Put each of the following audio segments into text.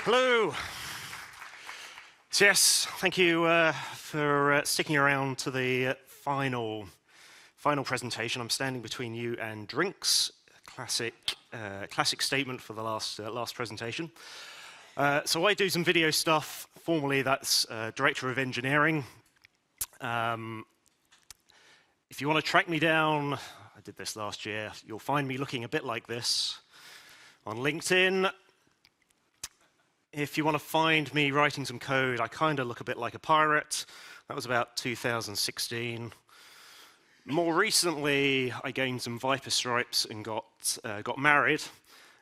Hello. So yes, thank you for sticking around to the final presentation. I'm standing between you and drinks. Classic statement for the last presentation. So I do some video stuff. Formally, that's Director of Engineering. If you want to track me down, I did this last year, you'll find me looking a bit like this on LinkedIn. If you want to find me writing some code, I kind of look a bit like a pirate. That was about 2016. More recently, I gained some Viper stripes and got married.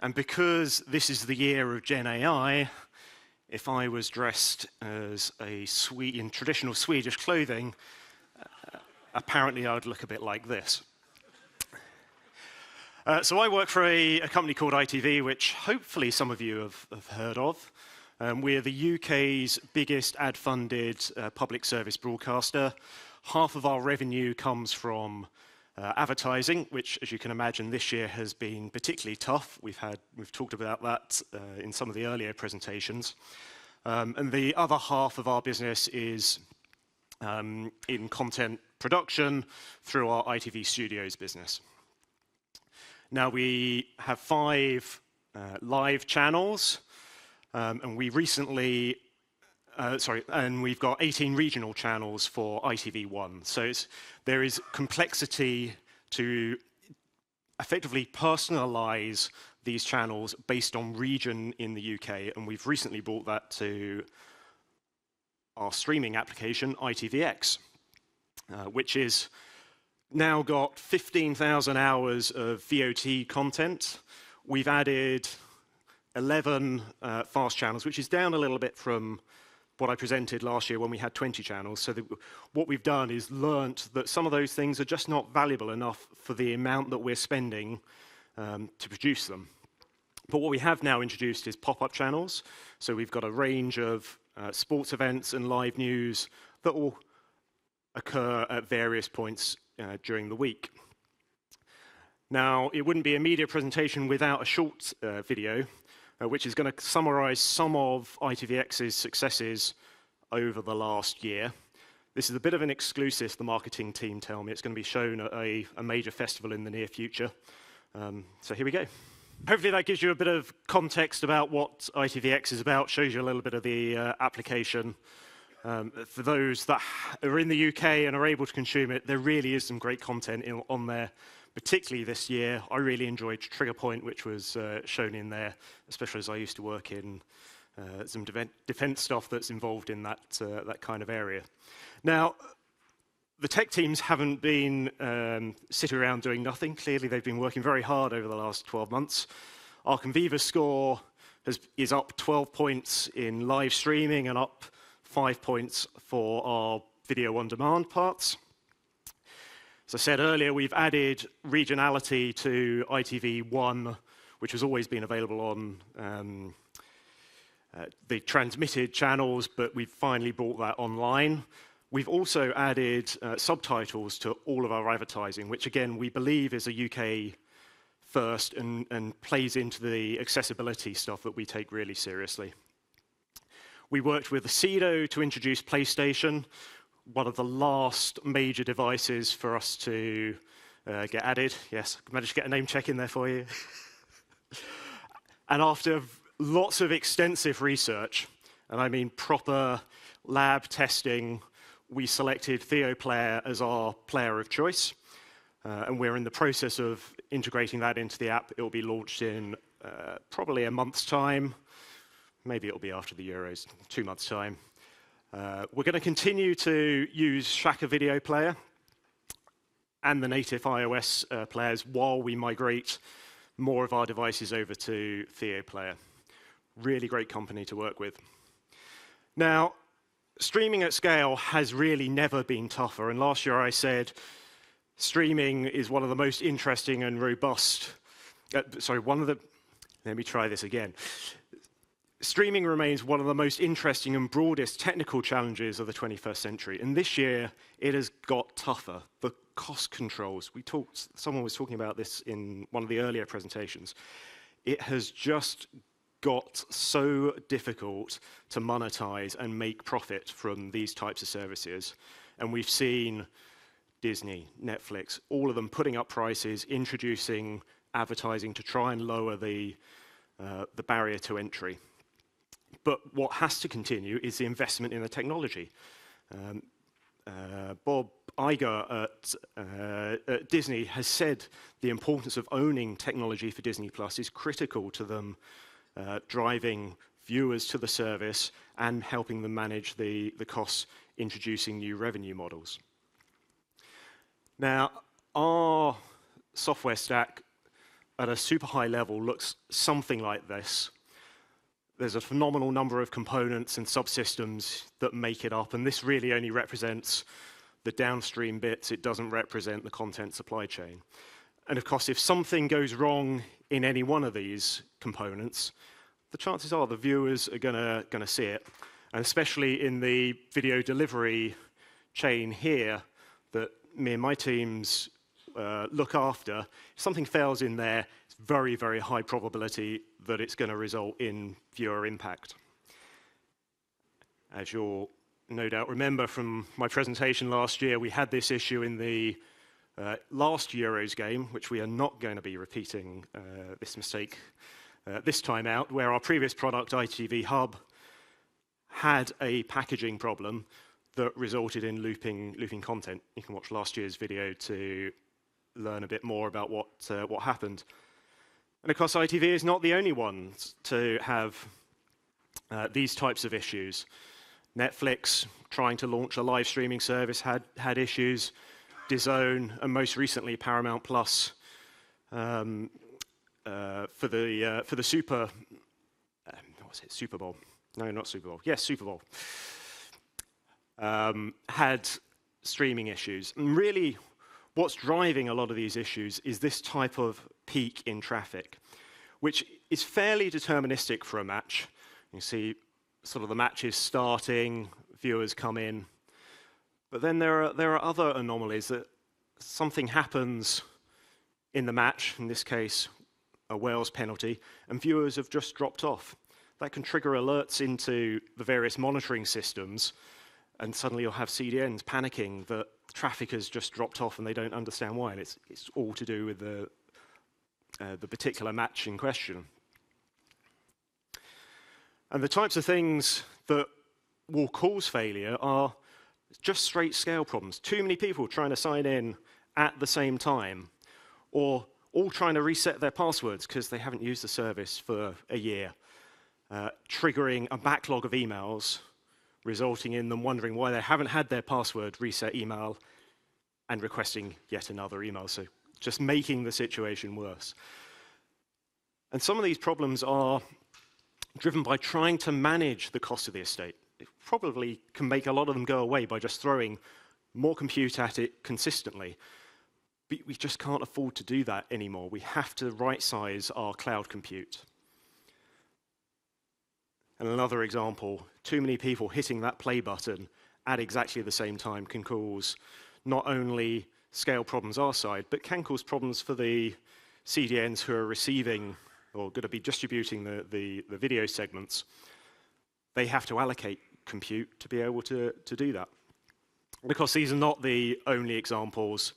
And because this is the year of Gen AI, if I was dressed as in traditional Swedish clothing, apparently I would look a bit like this. So I work for a company called ITV, which hopefully some of you have heard of. We're the UK's biggest ad-funded public service broadcaster. Half of our revenue comes from advertising, which, as you can imagine, this year has been particularly tough. We've talked about that in some of the earlier presentations. And the other half of our business is in content production through our ITV Studios business. Now, we have 5 live channels, and we've got 18 regional channels for ITV1. So there is complexity to effectively personalize these channels based on region in the UK, and we've recently brought that to our streaming application, ITVX, which is now got 15,000 hours of VOD content. We've added 11 fast channels, which is down a little bit from what I presented last year when we had 20 channels. So what we've done is learnt that some of those things are just not valuable enough for the amount that we're spending to produce them. But what we have now introduced is pop-up channels. So we've got a range of sports events and live news that will occur at various points during the week. Now, it wouldn't be a media presentation without a short video, which is going to summarize some of ITVX's successes over the last year. This is a bit of an exclusive, the marketing team tell me. It's going to be shown at a major festival in the near future. So here we go. Hopefully that gives you a bit of context about what ITVX is about, shows you a little bit of the application. For those that are in the UK and are able to consume it, there really is some great content on there. Particularly this year, I really enjoyed Trigger Point, which was shown in there, especially as I used to work in some defense stuff that's involved in that kind of area. Now, the tech teams haven't been sitting around doing nothing. Clearly, they've been working very hard over the last 12 months. Our Conviva score is up 12 points in live streaming and up 5 points for our video on demand parts. As I said earlier, we've added regionality to ITV1, which has always been available on the transmitted channels, but we've finally brought that online. We've also added subtitles to all of our advertising, which again, we believe is a UK first and plays into the accessibility stuff that we take really seriously. We worked with Acedo to introduce PlayStation, one of the last major devices for us to get added. Yes, I managed to get a name check in there for you. And after lots of extensive research, and I mean proper lab testing, we selected TheoPlayer as our player of choice. And we're in the process of integrating that into the app. It will be launched in probably a month's time. Maybe it'll be after the Euros, 2 months' time. We're going to continue to use Shaka Video Player and the native iOS players while we migrate more of our devices over to TheoPlayer. Really great company to work with. Now, streaming at scale has really never been tougher. And last year I said streaming is one of the most interesting and robust. Let me try this again. Streaming remains one of the most interesting and broadest technical challenges of the 21st century. And this year, it has got tougher. The cost controls, someone was talking about this in one of the earlier presentations. It has just got so difficult to monetize and make profit from these types of services. And we've seen Disney, Netflix, all of them putting up prices, introducing advertising to try and lower the barrier to entry. But what has to continue is the investment in the technology. Bob Iger at Disney has said the importance of owning technology for Disney Plus is critical to them driving viewers to the service and helping them manage the costs, introducing new revenue models. Now, our software stack at a super high level looks something like this. There's a phenomenal number of components and subsystems that make it up, and this really only represents the downstream bits. It doesn't represent the content supply chain. And of course, if something goes wrong in any one of these components, the chances are the viewers are gonna see it. And especially in the video delivery chain here that me and my teams look after, if something fails in there, it's very, very high probability that it's going to result in viewer impact. As you'll no doubt remember from my presentation last year, we had this issue in the last Euros game, which we are not going to be repeating this mistake this time out, where our previous product, ITV Hub, had a packaging problem that resulted in looping content. You can watch last year's video to learn a bit more about what happened. And of course, ITV is not the only ones to have these types of issues. Netflix, trying to launch a live streaming service, had issues. DAZN, and most recently Paramount Plus for the Super Bowl. No, not Super Bowl. Yes, Super Bowl. Had streaming issues. And really, what's driving a lot of these issues is this type of peak in traffic, which is fairly deterministic for a match. You see sort of the matches starting, viewers come in. But then there are other anomalies that something happens in the match, in this case, a Wales penalty, and viewers have just dropped off. That can trigger alerts into the various monitoring systems, and suddenly you'll have CDNs panicking that traffic has just dropped off and they don't understand why. And it's all to do with the particular match in question. And the types of things that will cause failure are just straight scale problems. Too many people trying to sign in at the same time, or all trying to reset their passwords because they haven't used the service for a year, triggering a backlog of emails, resulting in them wondering why they haven't had their password reset email and requesting yet another email, so just making the situation worse. And some of these problems are driven by trying to manage the cost of the estate. It probably can make a lot of them go away by just throwing more compute at it consistently. But we just can't afford to do that anymore. We have to right-size our cloud compute. And another example, too many people hitting that play button at exactly the same time can cause not only scale problems our side, but can cause problems for the CDNs who are receiving or going to be distributing the video segments. They have to allocate compute to be able to do that. And of course, these are not the only examples.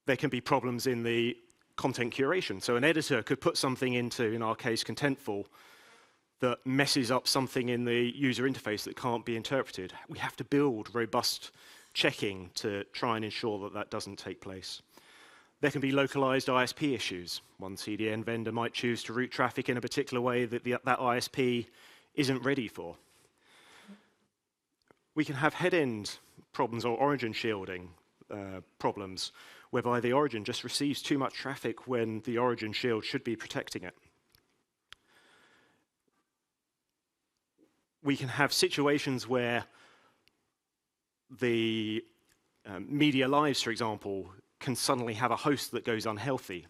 There can be problems in the content curation. So an editor could put something into, in our case, Contentful, that messes up something in the user interface that can't be interpreted. We have to build robust checking to try and ensure that that doesn't take place. There can be localized ISP issues. One CDN vendor might choose to route traffic in a particular way that that ISP isn't ready for. We can have head-end problems or origin shielding problems, whereby the origin just receives too much traffic when the origin shield should be protecting it. We can have situations where the media lives, for example, can suddenly have a host that goes unhealthy,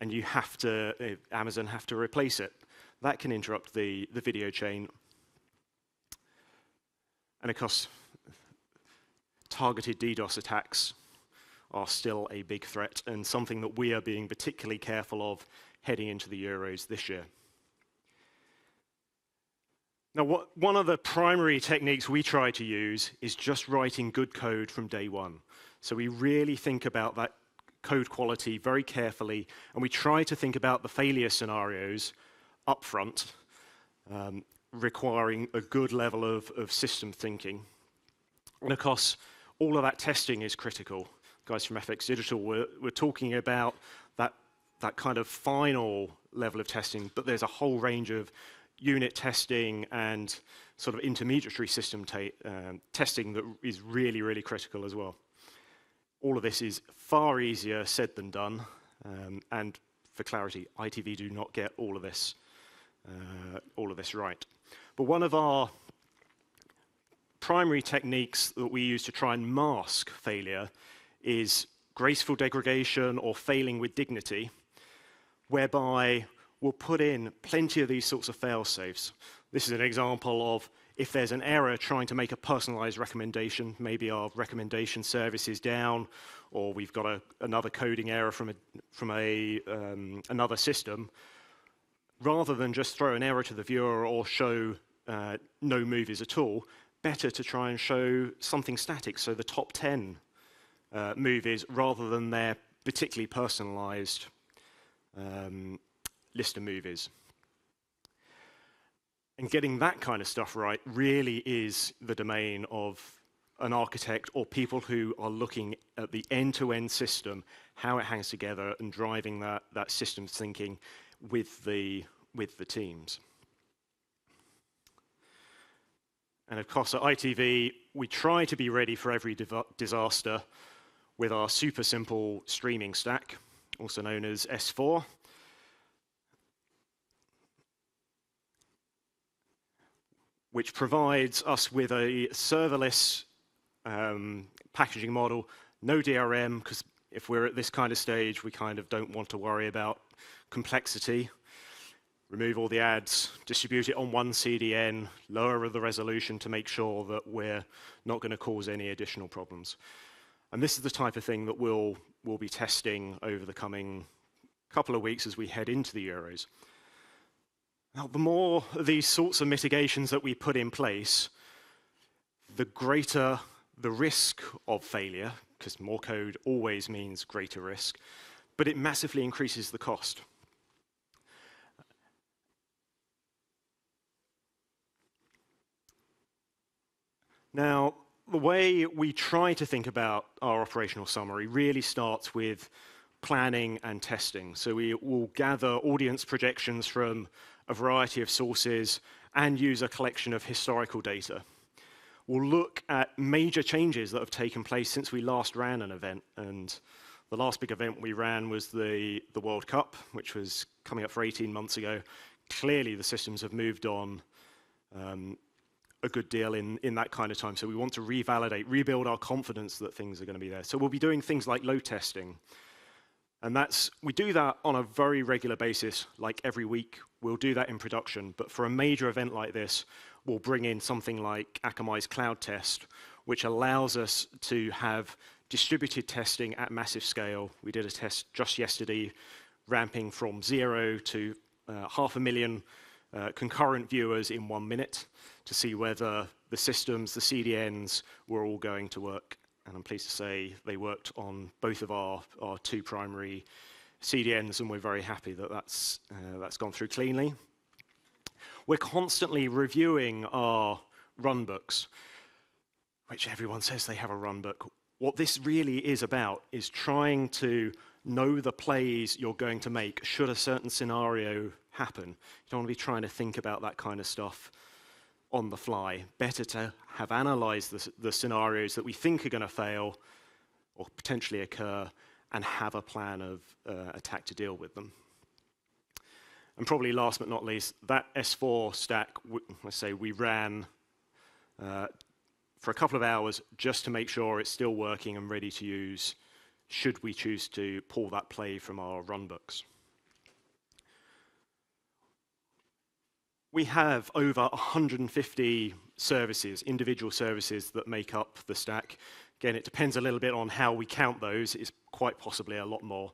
and you have to, Amazon have to replace it. That can interrupt the video chain. And of course, targeted DDoS attacks are still a big threat and something that we are being particularly careful of heading into the Euros this year. Now, one of the primary techniques we try to use is just writing good code from day one. So we really think about that code quality very carefully, and we try to think about the failure scenarios up front, requiring a good level of system thinking. And of course, all of that testing is critical. Guys from FX Digital were talking about that kind of final level of testing, but there's a whole range of unit testing and sort of intermediary system testing that is really, really critical as well. All of this is far easier said than done, and for clarity, ITV do not get all of this right. But one of our primary techniques that we use to try and mask failure is graceful degradation or failing with dignity, whereby we'll put in plenty of these sorts of fail-safes. This is an example of if there's an error trying to make a personalized recommendation, maybe our recommendation service is down, or we've got another coding error from another system, rather than just throw an error to the viewer or show no movies at all, better to try and show something static, so the top 10 movies, rather than their particularly personalized list of movies. And getting that kind of stuff right really is the domain of an architect or people who are looking at the end-to-end system, how it hangs together, and driving that systems thinking with the teams. And of course, at ITV, we try to be ready for every disaster with our super simple streaming stack, also known as S4. Which provides us with a serverless packaging model, no DRM, because if we're at this kind of stage, we kind of don't want to worry about complexity. Remove all the ads, distribute it on one CDN, lower the resolution to make sure that we're not going to cause any additional problems. And this is the type of thing that we'll be testing over the coming couple of weeks as we head into the Euros. Now, the more of these sorts of mitigations that we put in place, the greater the risk of failure, because more code always means greater risk, but it massively increases the cost. Now, the way we try to think about our operational summary really starts with planning and testing. So we will gather audience projections from a variety of sources and use a collection of historical data. We'll look at major changes that have taken place since we last ran an event, and the last big event we ran was the World Cup, which was coming up for 18 months ago. Clearly the systems have moved on a good deal in that kind of time, so we want to revalidate, rebuild our confidence that things are going to be there. So we'll be doing things like load testing. And we do that on a very regular basis, like every week. We'll do that in production. But for a major event like this, we'll bring in something like Akamai's Cloud Test, which allows us to have distributed testing at massive scale. We did a test just yesterday, ramping from 0 to 500,000 concurrent viewers in 1 minute to see whether the systems, the CDNs, were all going to work. And I'm pleased to say they worked on both of our two primary CDNs, and we're very happy that that's gone through cleanly. We're constantly reviewing our runbooks, which everyone says they have a runbook. What this really is about is trying to know the plays you're going to make should a certain scenario happen. You don't want to be trying to think about that kind of stuff on the fly. Better to have analyzed the scenarios that we think are going to fail or potentially occur and have a plan of attack to deal with them. And probably last but not least, that S4 stack, let's say we ran for a couple of hours just to make sure it's still working and ready to use should we choose to pull that play from our runbooks. We have over 150 services, individual services that make up the stack. Again, it depends a little bit on how we count those. It's quite possibly a lot more.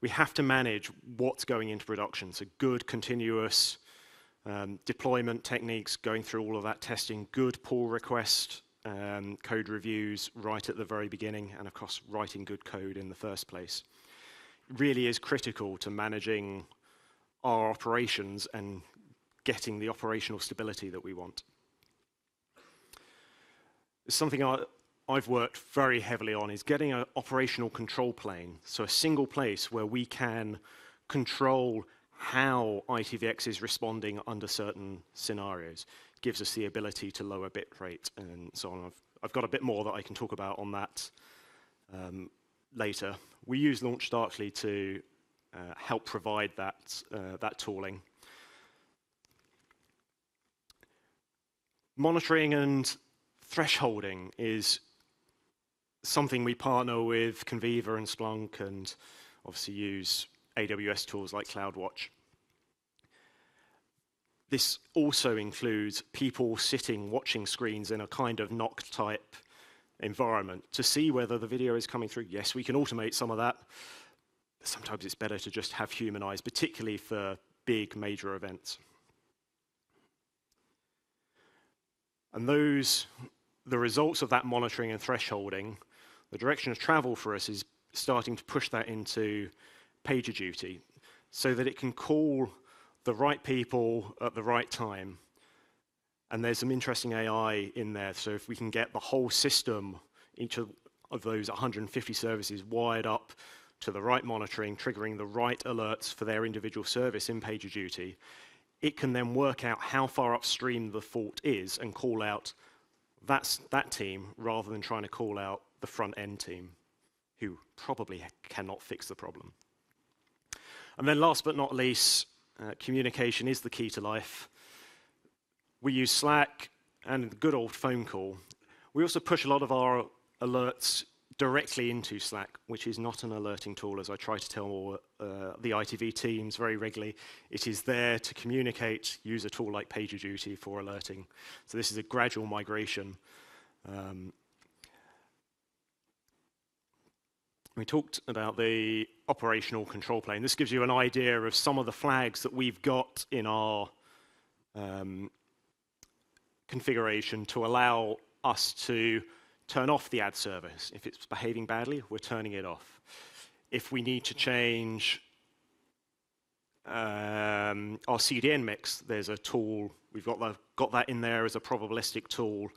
We have to manage what's going into production. So good, continuous Deployment techniques, going through all of that testing, good pull request, code reviews right at the very beginning, and of course, writing good code in the first place. It really is critical to managing our operations and getting the operational stability that we want. Something I've worked very heavily on is getting an operational control plane, so a single place where we can control how ITVX is responding under certain scenarios. It gives us the ability to lower bit rate and so on. I've got a bit more that I can talk about on that later. We use LaunchDarkly to help provide that tooling. Monitoring and thresholding is something we partner with Conviva and Splunk, and obviously use AWS tools like CloudWatch. This also includes people sitting watching screens in a kind of NOC type environment to see whether the video is coming through. Yes, we can automate some of that. Sometimes it's better to just have human eyes, particularly for big major events. And the results of that monitoring and thresholding, the direction of travel for us is starting to push that into PagerDuty so that it can call the right people at the right time. And there's some interesting AI in there. So if we can get the whole system, each of those 150 services wired up to the right monitoring, triggering the right alerts for their individual service in PagerDuty, it can then work out how far upstream the fault is and call out that team rather than trying to call out the front end team who probably cannot fix the problem. And then last but not least, communication is the key to life. We use Slack and the good old phone call. We also push a lot of our alerts directly into Slack, which is not an alerting tool, as I try to tell the ITV teams very regularly. It is there to communicate, use a tool like PagerDuty for alerting. So this is a gradual migration. We talked about the operational control plane. This gives you an idea of some of the flags that we've got in our configuration to allow us to turn off the ad service. If it's behaving badly, we're turning it off. If we need to change our CDN mix, there's a tool. We've got that in there as a probabilistic tool.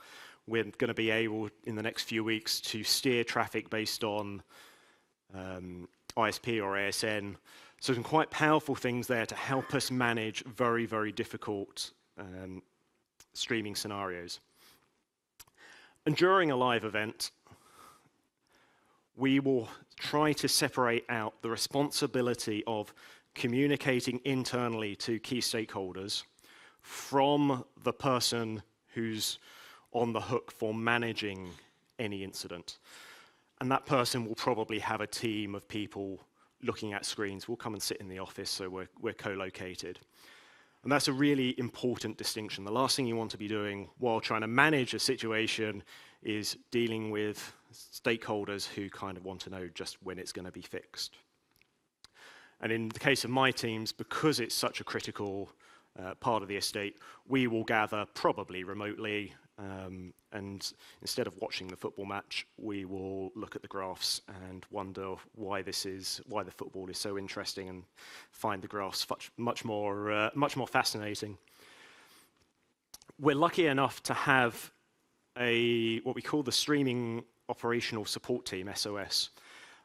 We're going to be able, in the next few weeks, to steer traffic based on ISP or ASN. So some quite powerful things there to help us manage very, very difficult streaming scenarios. And during a live event, we will try to separate out the responsibility of communicating internally to key stakeholders from the person who's on the hook for managing any incident. And that person will probably have a team of people looking at screens. We'll come and sit in the office, so we're co-located. And that's a really important distinction. The last thing you want to be doing while trying to manage a situation is dealing with stakeholders who kind of want to know just when it's going to be fixed. And in the case of my teams, because it's such a critical part of the estate, we will gather probably remotely, and instead of watching the football match, we will look at the graphs and wonder why the football is so interesting, and find the graphs much more fascinating. We're lucky enough to have what we call the Streaming Operational Support Team, SOS.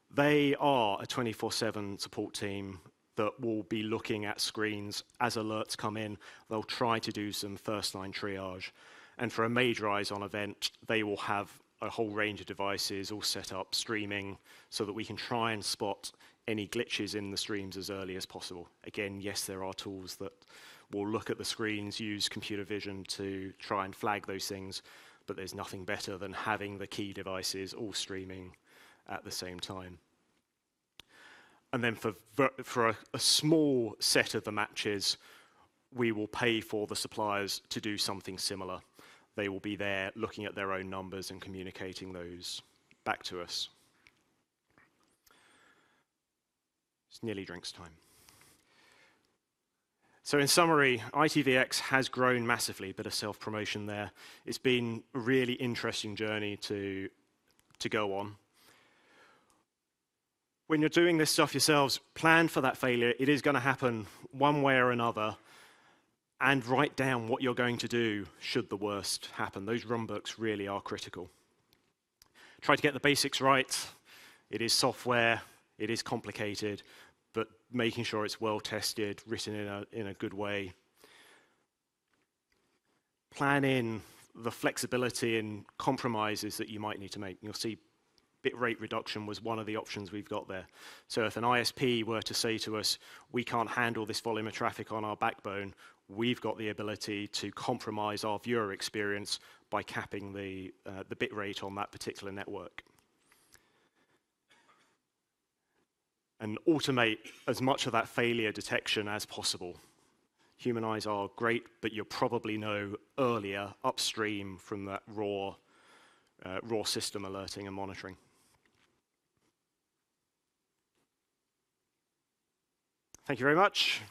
They are a 24/7 support team that will be looking at screens as alerts come in. They'll try to do some first-line triage. And for a major Ison event, they will have a whole range of devices all set up, streaming, so that we can try and spot any glitches in the streams as early as possible. Again, yes, there are tools that will look at the screens, use computer vision to try and flag those things, but there's nothing better than having the key devices all streaming at the same time. And then for a small set of the matches, we will pay for the suppliers to do something similar. They will be there looking at their own numbers and communicating those back to us. It's nearly drinks time. So in summary, ITVX has grown massively, bit of self-promotion there. It's been a really interesting journey to go on. When you're doing this stuff yourselves, plan for that failure. It is going to happen one way or another, and write down what you're going to do should the worst happen. Those runbooks really are critical. Try to get the basics right. It is software, it is complicated, but making sure it's well tested, written in a good way. Plan in the flexibility and compromises that you might need to make. You'll see bitrate reduction was one of the options we've got there. So if an ISP were to say to us, we can't handle this volume of traffic on our backbone, we've got the ability to compromise our viewer experience by capping the bitrate on that particular network. And automate as much of that failure detection as possible. Human eyes are great, but you'll probably know earlier upstream from that raw system alerting and monitoring. Thank you very much.